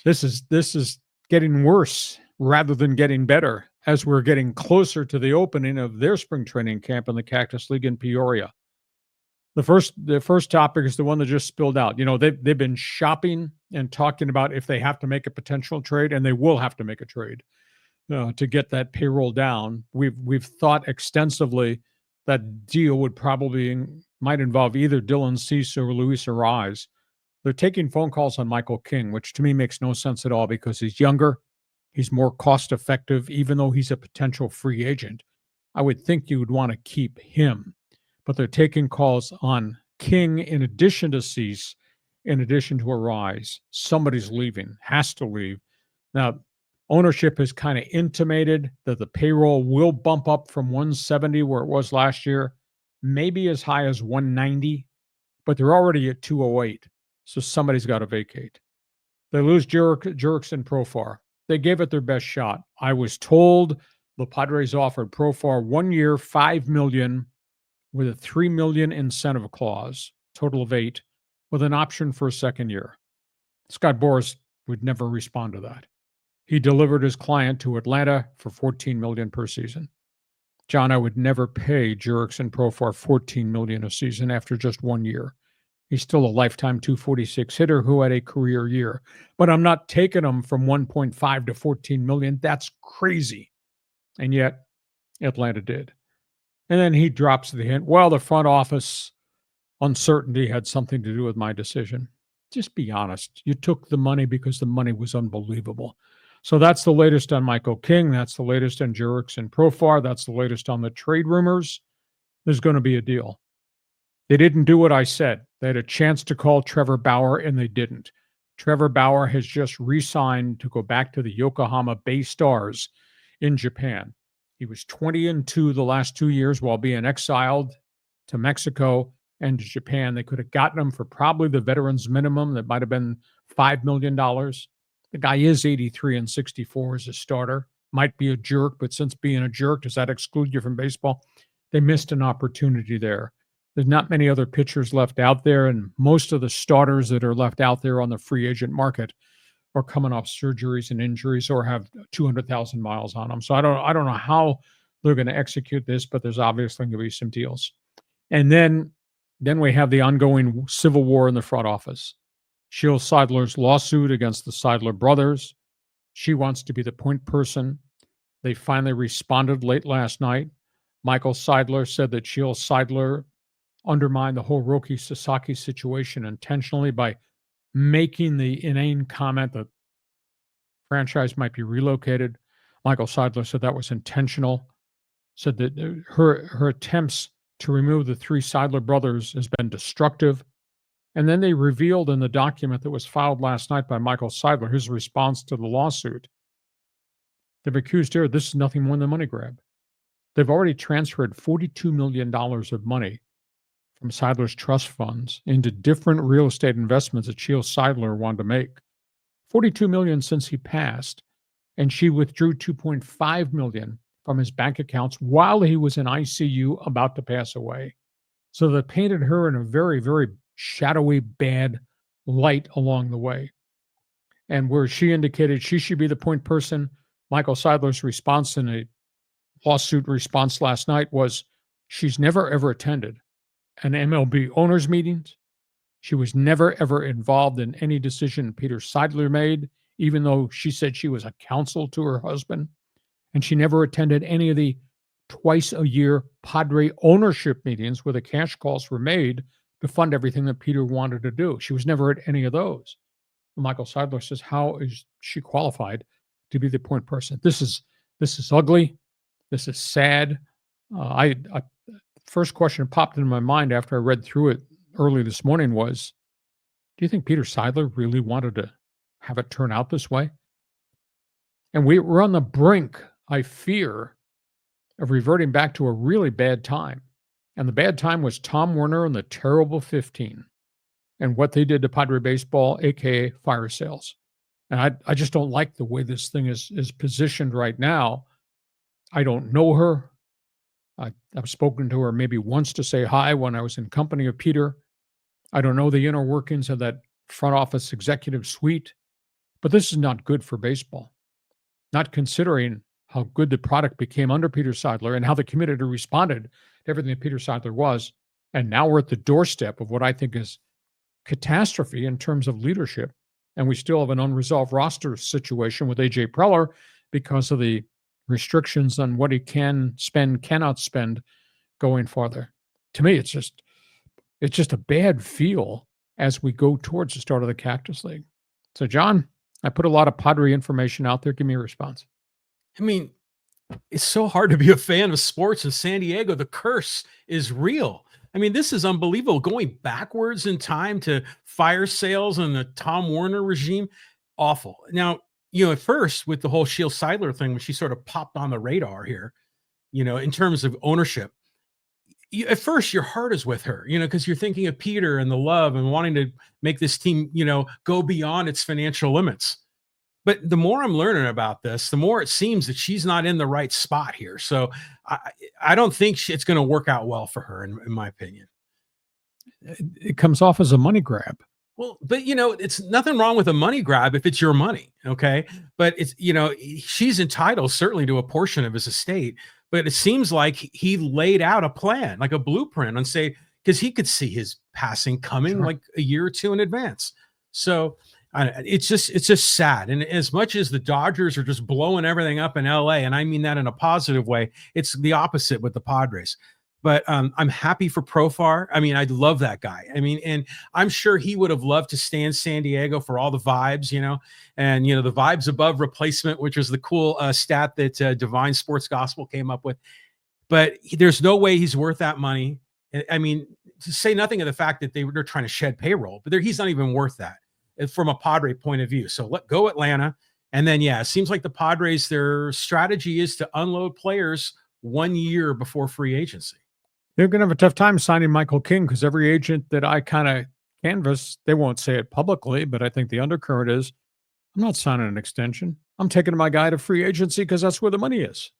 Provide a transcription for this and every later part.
This is getting worse rather than getting better as we're getting closer to the opening of their spring training camp in the Cactus League in Peoria. The first topic is the one that just spilled out. They've been shopping and talking about if they have to make a potential trade, and they will have to make a trade to get that payroll down. We've thought extensively that deal might involve either Dylan Cease or Luis Arise. They're taking phone calls on Michael King, which to me makes no sense at all because he's younger, he's more cost effective, even though he's a potential free agent. I would think you would want to keep him, but they're taking calls on King in addition to Cease, in addition to Arise. Somebody's leaving, has to leave. Now, ownership has kind of intimated that the payroll will bump up from 170 where it was last year, maybe as high as 190, but they're already at 208. So somebody's got to vacate. They lose Jurickson and Profar. They gave it their best shot. I was told the Padres offered Profar 1 year, $5 million, with a $3 million incentive clause, total of $8 million, with an option for a second year. Scott Boras would never respond to that. He delivered his client to Atlanta for $14 million per season. John, I would never pay Jurickson and Profar $14 million a season after just 1 year. He's still a lifetime 246 hitter who had a career year. But I'm not taking him from 1.5 to $14 million. That's crazy. And yet, Atlanta did. And then he drops the hint, well, the front office uncertainty had something to do with my decision. Just be honest. You took the money because the money was unbelievable. So that's the latest on Michael King. That's the latest on Jurickson and Profar. That's the latest on the trade rumors. There's going to be a deal. They didn't do what I said. They had a chance to call Trevor Bauer, and they didn't. Trevor Bauer has just re-signed to go back to the Yokohama Bay Stars in Japan. He was 20-2 the last 2 years while being exiled to Mexico and to Japan. They could have gotten him for probably the veterans minimum. That might have been $5 million. The guy is 83 and 64 as a starter. Might be a jerk, but since being a jerk, does that exclude you from baseball? They missed an opportunity there. There's not many other pitchers left out there, and most of the starters that are left out there on the free agent market are coming off surgeries and injuries or have 200,000 miles on them. So I don't know how they're going to execute this, but there's obviously going to be some deals. And then we have the ongoing civil war in the front office. Sheel Seidler's lawsuit against the Seidler brothers. She wants to be the point person. They finally responded late last night. Michael Seidler said that Sheel Seidler undermined the whole Roki Sasaki situation intentionally by making the inane comment that franchise might be relocated. Michael Seidler said that was intentional, said that her attempts to remove the three Seidler brothers has been destructive. And then they revealed in the document that was filed last night by Michael Seidler his response to the lawsuit. They've accused her this is nothing more than a money grab. They've already transferred $42 million of money from Seidler's trust funds into different real estate investments that Sheel Seidler wanted to make. $42 million since he passed, and she withdrew $2.5 million from his bank accounts while he was in ICU about to pass away. So they painted her in a very, very shadowy, bad light along the way. And where she indicated she should be the point person, Michael Seidler's response in a lawsuit response last night was she's never, ever attended an MLB owners meetings. She was never, ever involved in any decision Peter Seidler made, even though she said she was a counsel to her husband. And she never attended any of the twice a year Padre ownership meetings where the cash calls were made to fund everything that Peter wanted to do. She was never at any of those. Michael Seidler says, how is she qualified to be the point person? This is ugly. This is sad. First question that popped into my mind after I read through it early this morning was, do you think Peter Seidler really wanted to have it turn out this way? And we're on the brink, I fear, of reverting back to a really bad time. And the bad time was Tom Werner and the terrible 15 and what they did to Padre baseball, a.k.a. fire sales. And I just don't like the way this thing is positioned right now. I don't know her. I've spoken to her maybe once to say hi when I was in company of Peter. I don't know the inner workings of that front office executive suite, But this is not good for baseball, not considering how good the product became under Peter Seidler and how the community responded to everything that Peter Seidler was. And now we're at the doorstep of what I think is catastrophe in terms of leadership. And we still have an unresolved roster situation with AJ Preller because of the restrictions on what he can spend, cannot spend going farther. To me, it's just a bad feel as we go towards the start of the Cactus League. So, John, I put a lot of Padre information out there. Give me a response. I mean, it's so hard to be a fan of sports in San Diego. The curse is real. I mean, this is unbelievable. Going backwards in time to fire sales and the Tom Warner regime, awful. Now, at first with the whole Sheel Seidler thing, when she sort of popped on the radar here, in terms of ownership, at first your heart is with her, because you're thinking of Peter and the love and wanting to make this team, go beyond its financial limits. But the more I'm learning about this, the more it seems that she's not in the right spot here. So I don't think it's going to work out well for her, in my opinion. It comes off as a money grab. Well, but it's nothing wrong with a money grab if it's your money. Okay. But it's, she's entitled certainly to a portion of his estate, but it seems like he laid out a plan, like a blueprint on because he could see his passing coming like a year or two in advance. So it's just sad. And as much as the Dodgers are just blowing everything up in LA, and I mean that in a positive way, it's the opposite with the Padres. But I'm happy for Profar. I mean, I love that guy. I mean, and I'm sure he would have loved to stay in San Diego for all the vibes, and, the vibes above replacement, which is the cool stat that Divine Sports Gospel came up with. But there's no way he's worth that money. I mean, to say nothing of the fact that they're trying to shed payroll, but he's not even worth that from a Padre point of view. So let go Atlanta. And then, it seems like the Padres, their strategy is to unload players 1 year before free agency. They're going to have a tough time signing Michael King because every agent that I kind of canvass, they won't say it publicly, but I think the undercurrent is, I'm not signing an extension. I'm taking my guy to free agency because that's where the money is.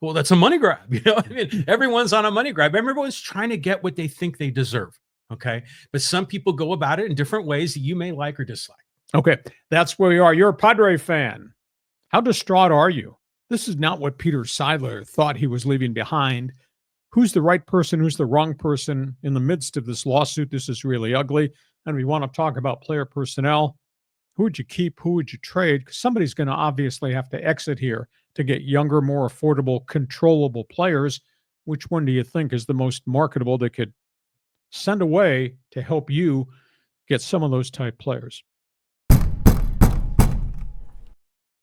Well, that's a money grab. I mean, everyone's on a money grab. Everyone's trying to get what they think they deserve. Okay. But some people go about it in different ways that you may like or dislike. Okay. That's where we are. You're a Padre fan. How distraught are you? This is not what Peter Seidler thought he was leaving behind. Who's the right person? Who's the wrong person in the midst of this lawsuit? This is really ugly. And we want to talk about player personnel. Who would you keep? Who would you trade? Because somebody's going to obviously have to exit here to get younger, more affordable, controllable players. Which one do you think is the most marketable that could send away to help you get some of those type players?